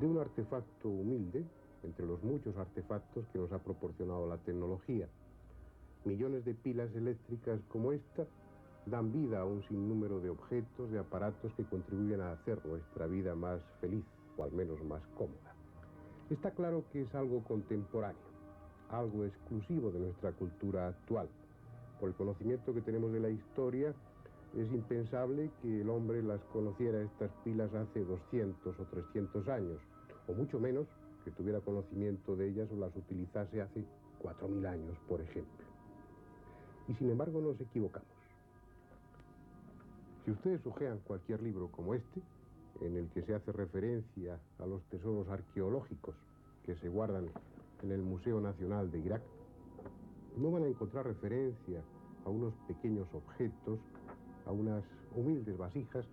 de un artefacto humilde entre los muchos artefactos que nos ha proporcionado la tecnología. Millones de pilas eléctricas como esta dan vida a un sinnúmero de objetos, de aparatos que contribuyen a hacer nuestra vida más feliz, o al menos más cómoda. Está claro que es algo contemporáneo, algo exclusivo de nuestra cultura actual. Por el conocimiento que tenemos de la historia, es impensable que el hombre las conociera estas pilas hace 200 o 300 años, o mucho menos que tuviera conocimiento de ellas o las utilizase hace 4000 años, por ejemplo. Y sin embargo nos equivocamos. Si ustedes hojean cualquier libro como este, en el que se hace referencia a los tesoros arqueológicos que se guardan en el Museo Nacional de Irak, no van a encontrar referencia a unos pequeños objetos, a unas humildes vasijas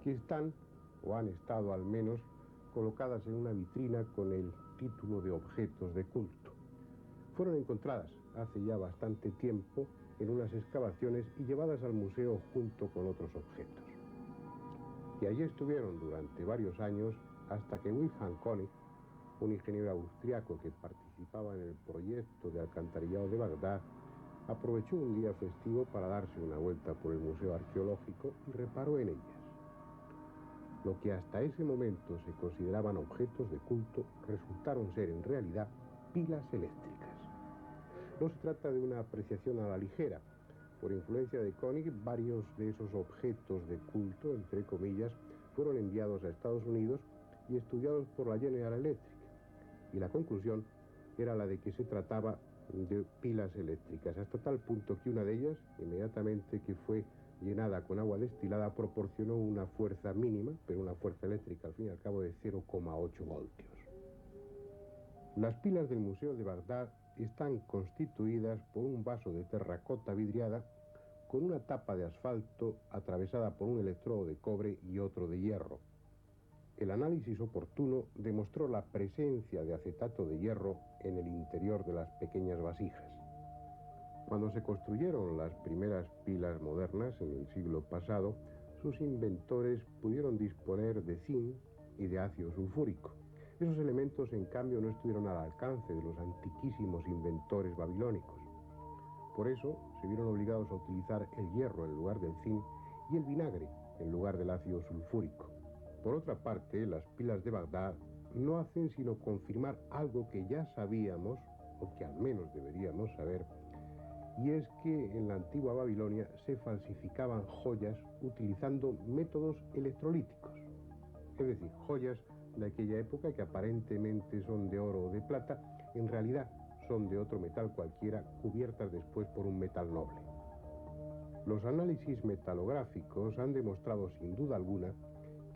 que están, o han estado al menos, colocadas en una vitrina con el título de objetos de culto. Fueron encontradas hace ya bastante tiempo en unas excavaciones y llevadas al museo junto con otros objetos. Y allí estuvieron durante varios años hasta que Wilhelm König, un ingeniero austriaco que participaba en el proyecto de alcantarillado de Bagdad, aprovechó un día festivo para darse una vuelta por el museo arqueológico y reparó en ellas. Lo que hasta ese momento se consideraban objetos de culto resultaron ser en realidad pilas eléctricas. No se trata de una apreciación a la ligera. Por influencia de König, varios de esos objetos de culto, entre comillas, fueron enviados a Estados Unidos y estudiados por la General Electric. Y la conclusión era la de que se trataba de pilas eléctricas, hasta tal punto que una de ellas, inmediatamente que fue llenada con agua destilada, proporcionó una fuerza mínima, pero una fuerza eléctrica al fin y al cabo de 0,8 voltios. Las pilas del Museo de Bagdad están constituidas por un vaso de terracota vidriada con una tapa de asfalto atravesada por un electrodo de cobre y otro de hierro. El análisis oportuno demostró la presencia de acetato de hierro en el interior de las pequeñas vasijas. Cuando se construyeron las primeras pilas modernas en el siglo pasado, sus inventores pudieron disponer de zinc y de ácido sulfúrico. Esos elementos, en cambio, no estuvieron al alcance de los antiquísimos inventores babilónicos. Por eso, se vieron obligados a utilizar el hierro en lugar del zinc y el vinagre en lugar del ácido sulfúrico. Por otra parte, las pilas de Bagdad no hacen sino confirmar algo que ya sabíamos, o que al menos deberíamos saber, y es que en la antigua Babilonia se falsificaban joyas utilizando métodos electrolíticos. Es decir, joyas de aquella época que aparentemente son de oro o de plata, en realidad son de otro metal cualquiera, cubiertas después por un metal noble. Los análisis metalográficos han demostrado sin duda alguna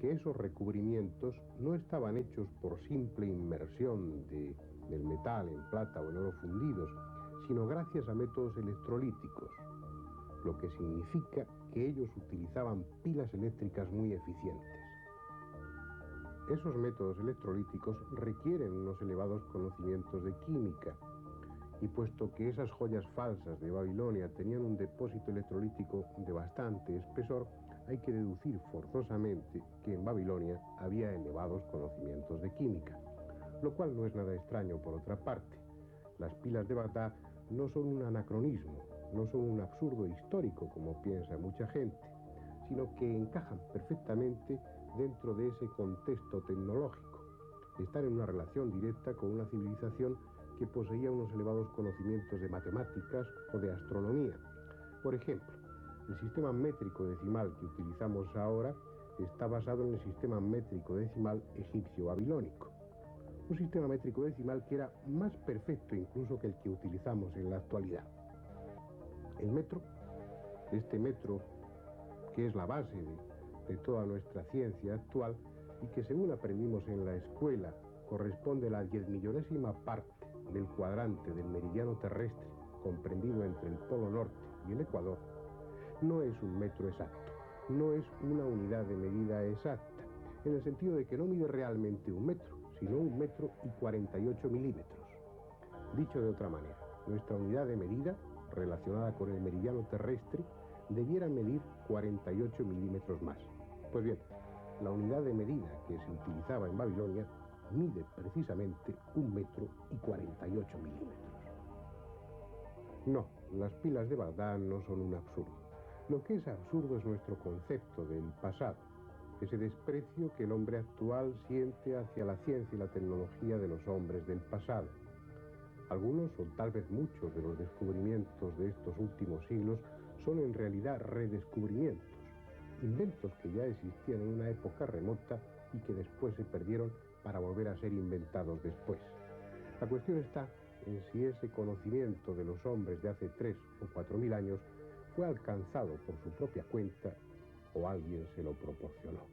que esos recubrimientos no estaban hechos por simple inmersión del metal en plata o en oro fundidos, sino gracias a métodos electrolíticos, lo que significa que ellos utilizaban pilas eléctricas muy eficientes. Esos métodos electrolíticos requieren unos elevados conocimientos de química, y puesto que esas joyas falsas de Babilonia tenían un depósito electrolítico de bastante espesor, hay que deducir forzosamente que en Babilonia había elevados conocimientos de química, lo cual no es nada extraño por otra parte. Las pilas de Bagdad no son un anacronismo, no son un absurdo histórico como piensa mucha gente, sino que encajan perfectamente dentro de ese contexto tecnológico. Están en una relación directa con una civilización que poseía unos elevados conocimientos de matemáticas o de astronomía. Por ejemplo, el sistema métrico decimal que utilizamos ahora está basado en el sistema métrico decimal egipcio-babilónico. Un sistema métrico decimal que era más perfecto incluso que el que utilizamos en la actualidad. El metro, este metro que es la base de toda nuestra ciencia actual y que según aprendimos en la escuela corresponde a la 10.000.000ª parte del cuadrante del meridiano terrestre comprendido entre el Polo Norte y el Ecuador, no es un metro exacto, no es una unidad de medida exacta, en el sentido de que no mide realmente un metro, sino 1 metro y 48 milímetros. Dicho de otra manera, nuestra unidad de medida, relacionada con el meridiano terrestre, debiera medir 48 milímetros más. Pues bien, la unidad de medida que se utilizaba en Babilonia mide precisamente 1,48 metros. No, las pilas de Bagdad no son un absurdo. Lo que es absurdo es nuestro concepto del pasado, ese desprecio que el hombre actual siente hacia la ciencia y la tecnología de los hombres del pasado. Algunos, o tal vez muchos, de los descubrimientos de estos últimos siglos son en realidad redescubrimientos, inventos que ya existían en una época remota y que después se perdieron para volver a ser inventados después. La cuestión está en si ese conocimiento de los hombres de hace 3 o 4.000 años fue alcanzado por su propia cuenta o alguien se lo proporcionó.